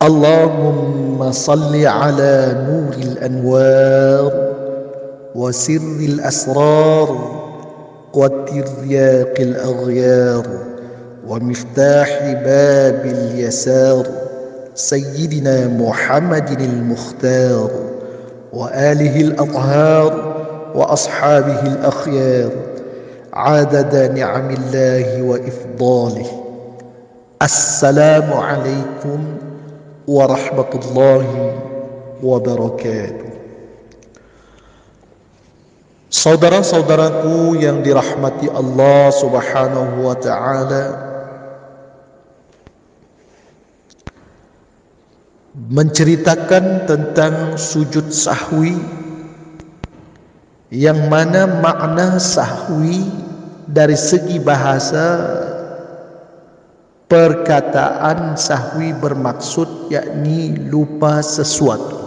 Allahumma salli ala nuril anwar wa sirril asrar wa tiryaqil aghyar wa miftahi babil yasar sayyidina Muhammadinil mukhtar wa alihi al-athhar wa ashabihi al-akhyar adada ni'amillahi wa ifdalih. Assalamu alaikum warahmatullahi wabarakatuh. Saudara-saudaraku yang dirahmati Allah Subhanahu wa ta'ala, menceritakan tentang sujud sahwi, yang mana makna sahwi dari segi bahasa, perkataan sahwi bermaksud yakni lupa sesuatu.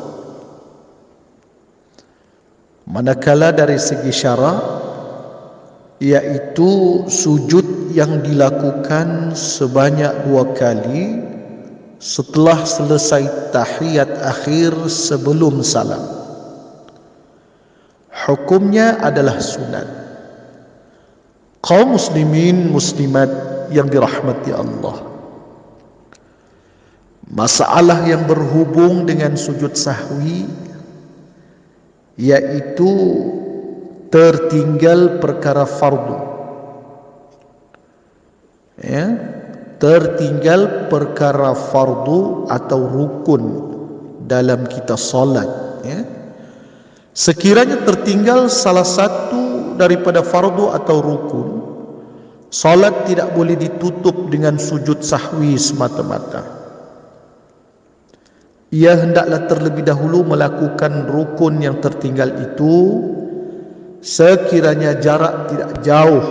Manakala dari segi syara, yaitu sujud yang dilakukan sebanyak 2 kali setelah selesai tahiyat akhir sebelum salam. Hukumnya adalah sunat. Kaum muslimin muslimat yang dirahmati Allah, masalah yang berhubung dengan sujud sahwi, yaitu tertinggal perkara fardu, tertinggal perkara fardu atau rukun dalam kita solat. Sekiranya tertinggal salah satu daripada fardu atau rukun, solat tidak boleh ditutup dengan sujud sahwi semata-mata. Ia hendaklah terlebih dahulu melakukan rukun yang tertinggal itu sekiranya jarak tidak jauh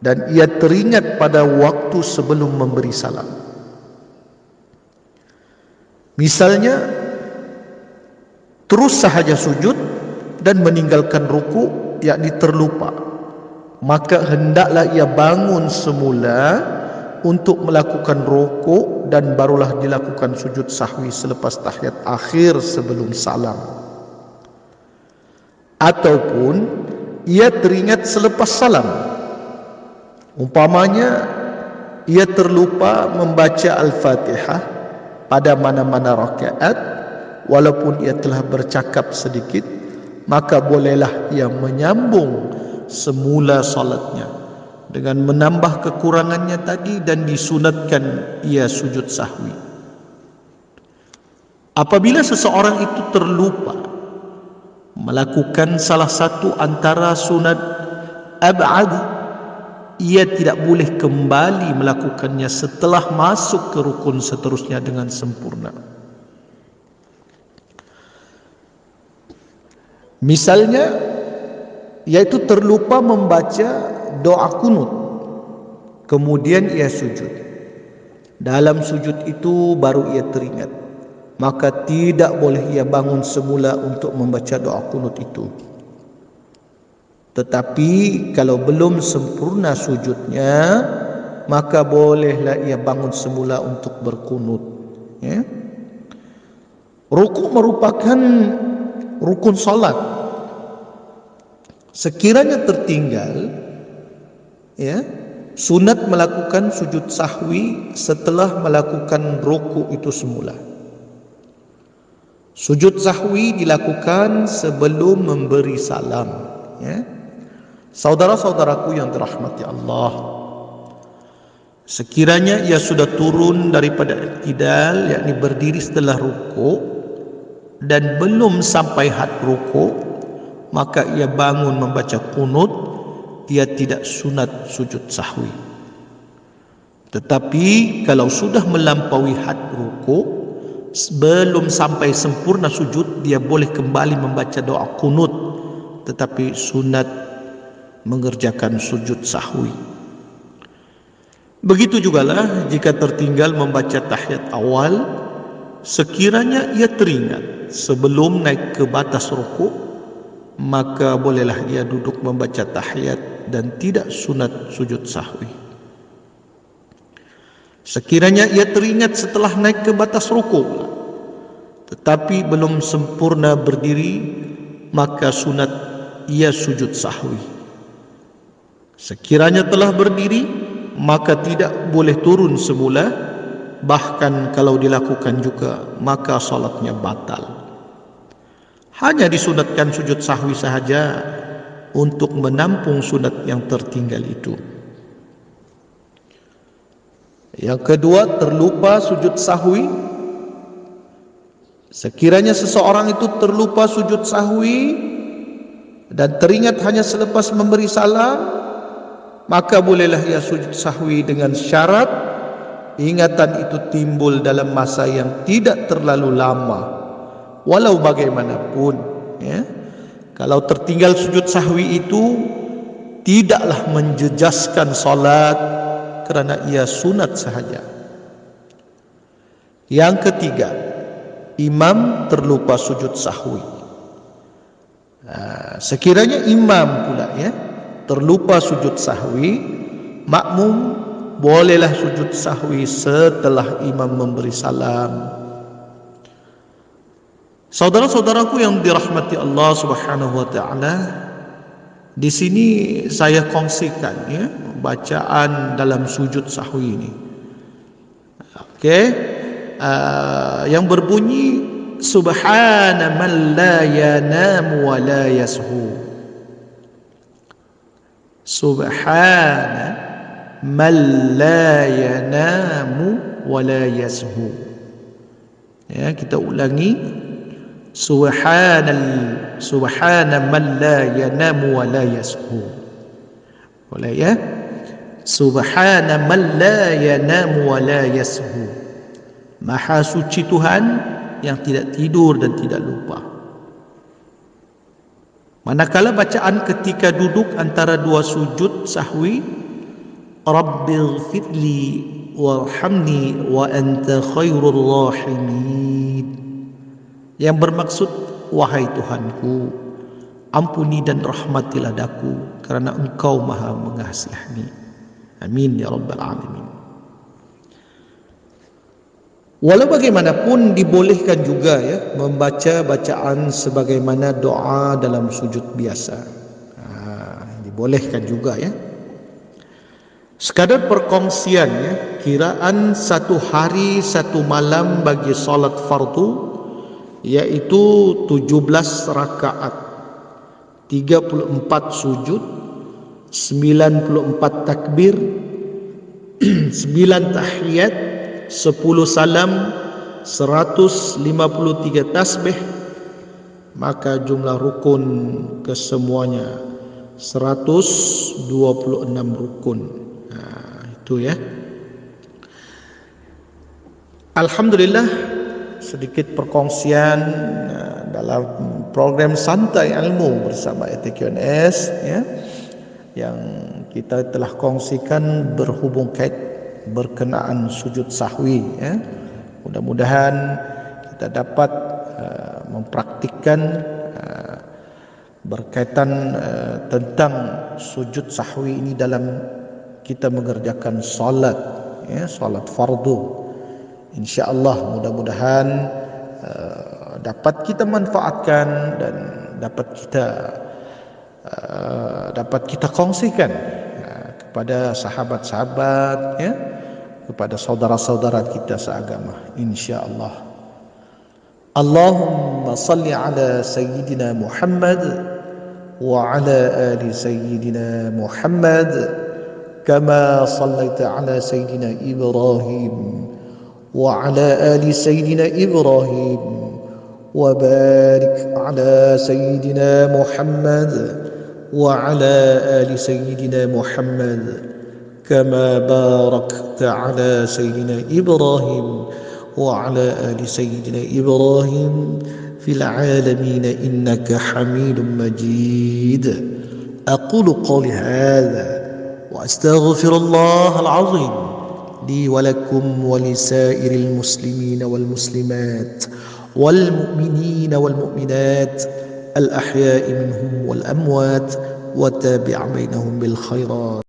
dan ia teringat pada waktu sebelum memberi salam. Misalnya, terus sahaja sujud dan meninggalkan ruku, yakni terlupa, maka hendaklah ia bangun semula untuk melakukan rukuk dan barulah dilakukan sujud sahwi selepas tahiyat akhir sebelum salam. Ataupun ia teringat selepas salam, umpamanya ia terlupa membaca Al-Fatihah pada mana-mana rakaat walaupun ia telah bercakap sedikit, maka bolehlah ia menyambung semula salatnya dengan menambah kekurangannya tadi dan disunatkan ia sujud sahwi. Apabila seseorang itu terlupa melakukan salah satu antara sunat ab'ad, ia tidak boleh kembali melakukannya setelah masuk ke rukun seterusnya dengan sempurna. Misalnya, yaitu terlupa membaca doa kunut, kemudian ia sujud. Dalam sujud itu baru ia teringat, maka tidak boleh ia bangun semula untuk membaca doa kunut itu. Tetapi kalau belum sempurna sujudnya, maka bolehlah ia bangun semula untuk berkunut. Rukuk merupakan rukun salat. Sekiranya tertinggal, sunat melakukan sujud sahwi setelah melakukan rukuk itu semula. Sujud sahwi dilakukan sebelum memberi salam. Saudara-saudaraku yang dirahmati Allah, sekiranya ia sudah turun daripada i'tidal, yakni berdiri setelah rukuk, dan belum sampai had rukuk, maka ia bangun membaca kunut, ia tidak sunat sujud sahwi. Tetapi kalau sudah melampaui had rukuk, belum sampai sempurna sujud, dia boleh kembali membaca doa kunut, tetapi sunat mengerjakan sujud sahwi. Begitu jugalah jika tertinggal membaca tahiyat awal, sekiranya ia teringat sebelum naik ke batas rukuk, maka bolehlah ia duduk membaca tahiyat dan tidak sunat sujud sahwi. Sekiranya ia teringat setelah naik ke batas rukuk tetapi belum sempurna berdiri, maka sunat ia sujud sahwi. Sekiranya telah berdiri, maka tidak boleh turun semula, bahkan kalau dilakukan juga maka salatnya batal. Hanya disunatkan sujud sahwi sahaja untuk menampung sunat yang tertinggal itu. Yang kedua, terlupa sujud sahwi. Sekiranya seseorang itu terlupa sujud sahwi dan teringat hanya selepas memberi salam, maka bolehlah ia sujud sahwi dengan syarat ingatan itu timbul dalam masa yang tidak terlalu lama, walau bagaimanapun, ya. Kalau tertinggal sujud sahwi itu tidaklah menjejaskan salat, kerana ia sunat sahaja. Yang ketiga, imam terlupa sujud sahwi. Sekiranya imam pula, ya, terlupa sujud sahwi, makmum bolehlah sujud sahwi setelah imam memberi salam. Saudara-saudaraku yang dirahmati Allah Subhanahu wa taala, di sini saya kongsikan, ya, bacaan dalam sujud sahwi ini. Okey, yang berbunyi subhana man la yanamu wa la yashu. Subhana man la yanamu wa la yashu. Ya, kita ulangi. Subhana man la yanamu wa la yashu. Boleh, ya? Subhana man la yanamu wa la yashu. Maha suci Tuhan yang tidak tidur dan tidak lupa. Manakala bacaan ketika duduk antara dua sujud sahwi, Rabbighfirli warhamni wa anta khairur rahimin, yang bermaksud, wahai Tuhanku, ampuni dan rahmatilah daku, kerana Engkau Maha mengasihani. Amin ya rabbal alamin. Walau bagaimanapun dibolehkan juga, ya, membaca bacaan sebagaimana doa dalam sujud biasa. Dibolehkan juga, ya. Sekadar perkongsian, ya, kiraan satu hari satu malam bagi salat fardu yaitu 17 rakaat, 34 sujud, 94 takbir, 9 tahiyat, 10 salam, 153 tasbih, maka jumlah rukun kesemuanya 126 rukun. Itu, ya. Alhamdulillah, sedikit perkongsian dalam program Santai Ilmu bersama ETQNS, ya, yang kita telah kongsikan berhubung kait berkenaan sujud sahwi, ya. Mudah-mudahan kita dapat mempraktikkan berkaitan tentang sujud sahwi ini dalam kita mengerjakan salat, ya, salat fardu. InsyaAllah mudah-mudahan dapat kita manfaatkan dan dapat kita kongsikan kepada sahabat-sahabat, ya, kepada saudara-saudara kita seagama, insyaallah. Allahumma salli ala sayyidina Muhammad wa ala ali sayyidina Muhammad kama sallaita ala sayyidina Ibrahim wa ala ali sayyidina Ibrahim wa barik ala sayyidina Muhammad wa ala ali sayyidina Muhammad kama barakta ala sayyidina Ibrahim wa ala ali sayyidina Ibrahim fil alamin innaka Hamidum Majid. Aqulu qawli hadha wa astaghfirullah al-azim li wa lakum wa li sairil muslimin wal muslimat wal mu'minin wal mu'minat al ahya'i minhum wal amwat wa tabi' bainahum bil khairat.